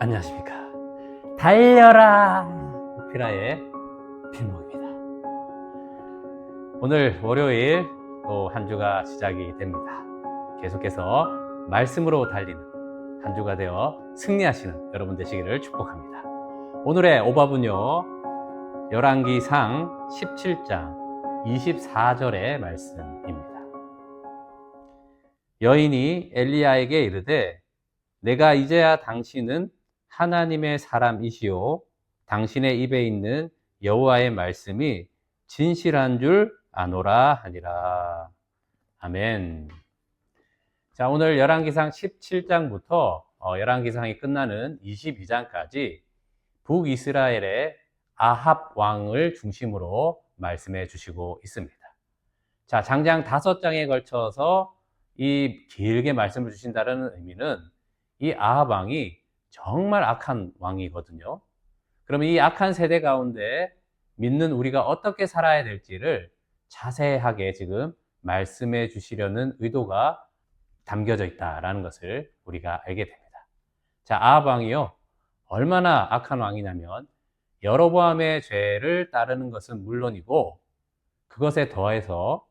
안녕하십니까. 달려라 오피라의 필목입니다. 오늘 월요일 또 한 주가 시작이 됩니다. 계속해서 말씀으로 달리는 한 주가 되어 승리하시는 여러분 되시기를 축복합니다. 오늘의 오밥은요, 열왕기상 17장 24절의 말씀입니다. 여인이 엘리야에게 이르되 내가 이제야 당신은 하나님의 사람이시오 당신의 입에 있는 여호와의 말씀이 진실한 줄 아노라 하니라. 아멘. 자, 오늘 열왕기상 17장부터 열왕기상이 끝나는 22장까지 북이스라엘의 아합 왕을 중심으로 말씀해 주시고 있습니다. 자, 장장 5장에 걸쳐서 이 길게 말씀을 주신다는 의미는 이 아합 왕이 정말 악한 왕이거든요. 그러면 이 악한 세대 가운데 믿는 우리가 어떻게 살아야 될지를 자세하게 지금 말씀해 주시려는 의도가 담겨져 있다라는 것을 우리가 알게 됩니다. 자, 아합 왕이요, 얼마나 악한 왕이냐면 여로보암의 죄를 따르는 것은 물론이고 그것에 더해서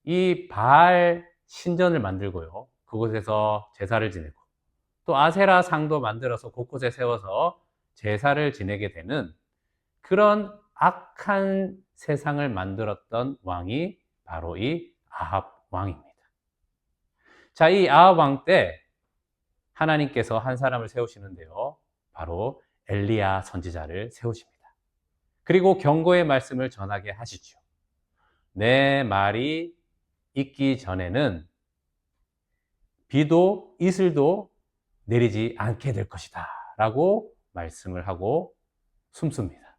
이 바알 신전을 만들고요, 그곳에서 제사를 지내고 또 아세라 상도 만들어서 곳곳에 세워서 제사를 지내게 되는 그런 악한 세상을 만들었던 왕이 바로 이 아합 왕입니다. 자, 이 아합 왕 때 하나님께서 한 사람을 세우시는데요, 바로 엘리야 선지자를 세우십니다. 그리고 경고의 말씀을 전하게 하시죠. 내 말이 있기 전에는 비도 이슬도 내리지 않게 될 것이다 라고 말씀을 하고 숨습니다.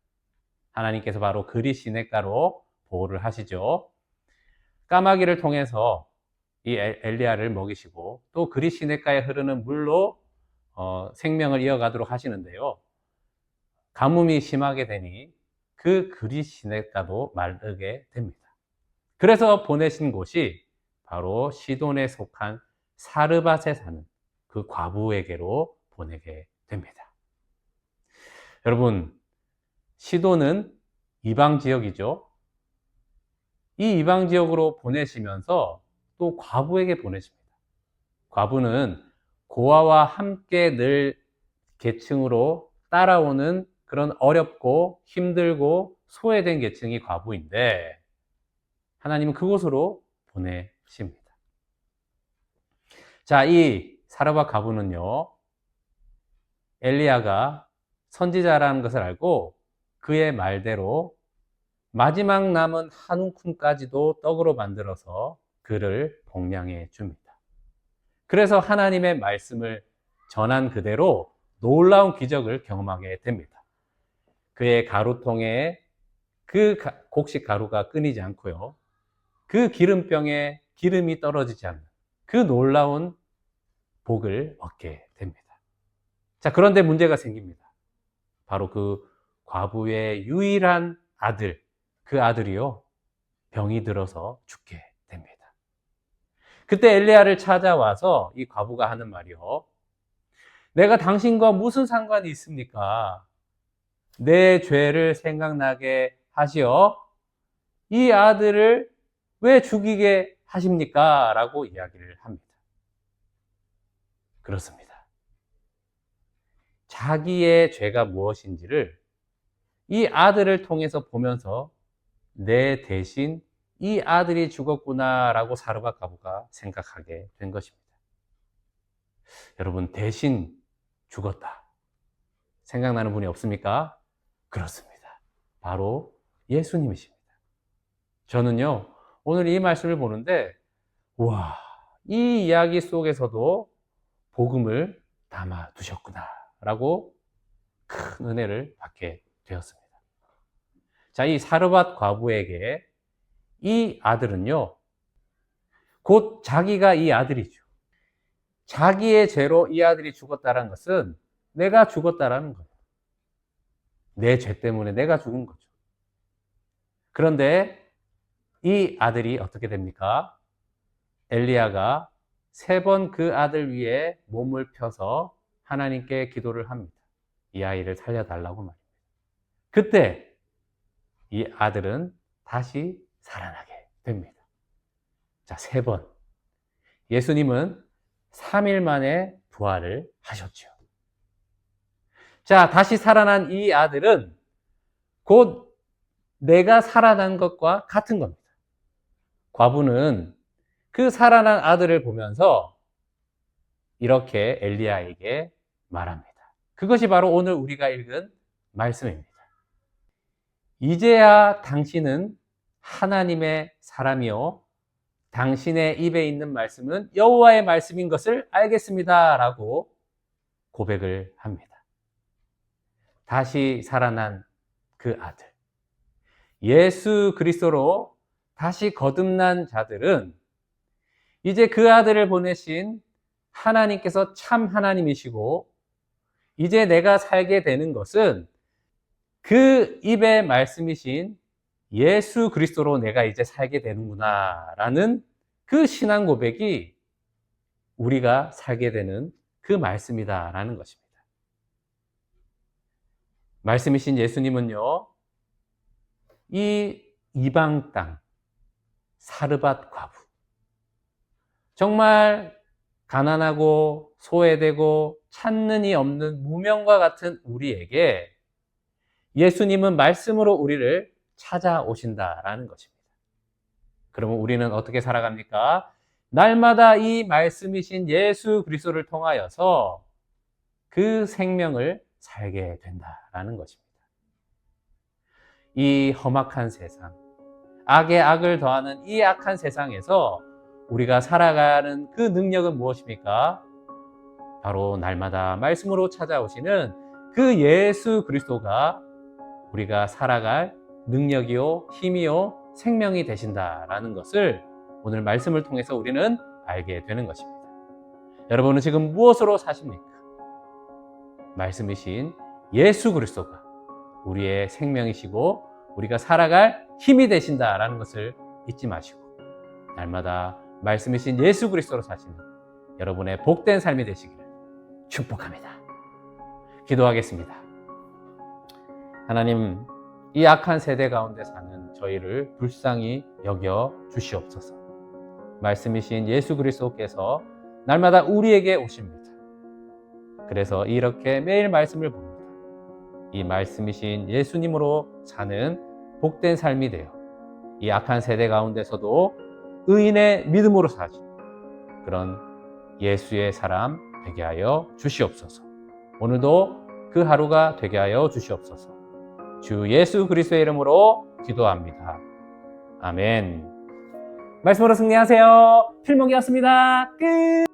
하나님께서 바로 그리 시냇가로 보호를 하시죠. 까마귀를 통해서 이 엘리야를 먹이시고 또 그리 시냇가에 흐르는 물로 생명을 이어가도록 하시는데요, 가뭄이 심하게 되니 그 그리 시냇가도 마르게 됩니다. 그래서 보내신 곳이 바로 시돈에 속한 사르밧에 사는 그 과부에게로 보내게 됩니다. 여러분, 시돈은 이방 지역이죠. 이 이방 지역으로 보내시면서 또 과부에게 보내십니다. 과부는 고아와 함께 늘 계층으로 따라오는 그런 어렵고 힘들고 소외된 계층이 과부인데 하나님은 그곳으로 보내십니다. 자, 이 사르밧 과부는요, 엘리야가 선지자라는 것을 알고 그의 말대로 마지막 남은 한 움큼까지도 떡으로 만들어서 그를 복량해 줍니다. 그래서 하나님의 말씀을 전한 그대로 놀라운 기적을 경험하게 됩니다. 그의 가루통에 그 곡식 가루가 끊이지 않고요, 그 기름병에 기름이 떨어지지 않는 그 놀라운 복을 얻게 됩니다. 자, 그런데 문제가 생깁니다. 바로 그 과부의 유일한 아들, 그 아들이요, 병이 들어서 죽게 됩니다. 그때 엘리야를 찾아와서 이 과부가 하는 말이요, 내가 당신과 무슨 상관이 있습니까? 내 죄를 생각나게 하시어 이 아들을 왜 죽이게 하십니까? 라고 이야기를 합니다. 그렇습니다. 자기의 죄가 무엇인지를 이 아들을 통해서 보면서 내 대신 이 아들이 죽었구나라고 사르밧 과부가 생각하게 된 것입니다. 여러분, 대신 죽었다 생각나는 분이 없습니까? 그렇습니다. 바로 예수님이십니다. 저는요, 오늘 이 말씀을 보는데 와, 이 이야기 속에서도 복음을 담아 두셨구나 라고 큰 은혜를 받게 되었습니다. 자, 이 사르밧 과부에게 이 아들은요, 곧 자기가 이 아들이죠. 자기의 죄로 이 아들이 죽었다는 것은 내가 죽었다라는 거예요. 내 죄 때문에 내가 죽은 거죠. 그런데 이 아들이 어떻게 됩니까? 엘리야가 3번 그 아들 위에 몸을 펴서 하나님께 기도를 합니다. 이 아이를 살려달라고 말입니다. 그때 이 아들은 다시 살아나게 됩니다. 자, 3번. 예수님은 3일 만에 부활을 하셨죠. 자, 다시 살아난 이 아들은 곧 내가 살아난 것과 같은 겁니다. 과부는 그 살아난 아들을 보면서 이렇게 엘리야에게 말합니다. 그것이 바로 오늘 우리가 읽은 말씀입니다. 이제야 당신은 하나님의 사람이요 당신의 입에 있는 말씀은 여호와의 말씀인 것을 알겠습니다 라고 고백을 합니다. 다시 살아난 그 아들, 예수 그리스도로 다시 거듭난 자들은 이제 그 아들을 보내신 하나님께서 참 하나님이시고 이제 내가 살게 되는 것은 그 입의 말씀이신 예수 그리스도로 내가 이제 살게 되는구나 라는 그 신앙 고백이 우리가 살게 되는 그 말씀이다 라는 것입니다. 말씀이신 예수님은요, 이 이방 땅 사르밧 과부, 정말 가난하고 소외되고 찾는 이 없는 무명과 같은 우리에게 예수님은 말씀으로 우리를 찾아오신다라는 것입니다. 그러면 우리는 어떻게 살아갑니까? 날마다 이 말씀이신 예수 그리스도를 통하여서 그 생명을 살게 된다라는 것입니다. 이 험악한 세상, 악에 악을 더하는 이 악한 세상에서 우리가 살아가는 그 능력은 무엇입니까? 바로 날마다 말씀으로 찾아오시는 그 예수 그리스도가 우리가 살아갈 능력이요, 힘이요, 생명이 되신다라는 것을 오늘 말씀을 통해서 우리는 알게 되는 것입니다. 여러분은 지금 무엇으로 사십니까? 말씀이신 예수 그리스도가 우리의 생명이시고 우리가 살아갈 힘이 되신다라는 것을 잊지 마시고 날마다 말씀이신 예수 그리스도로 사시는 여러분의 복된 삶이 되시기를 축복합니다. 기도하겠습니다. 하나님, 이 악한 세대 가운데 사는 저희를 불쌍히 여겨 주시옵소서. 말씀이신 예수 그리스도께서 날마다 우리에게 오십니다. 그래서 이렇게 매일 말씀을 봅니다. 이 말씀이신 예수님으로 사는 복된 삶이 되어 이 악한 세대 가운데서도 의인의 믿음으로 사시는 그런 예수의 사람 되게 하여 주시옵소서. 오늘도 그 하루가 되게 하여 주시옵소서. 주 예수 그리스도의 이름으로 기도합니다. 아멘. 말씀으로 승리하세요. 필목이었습니다. 끝.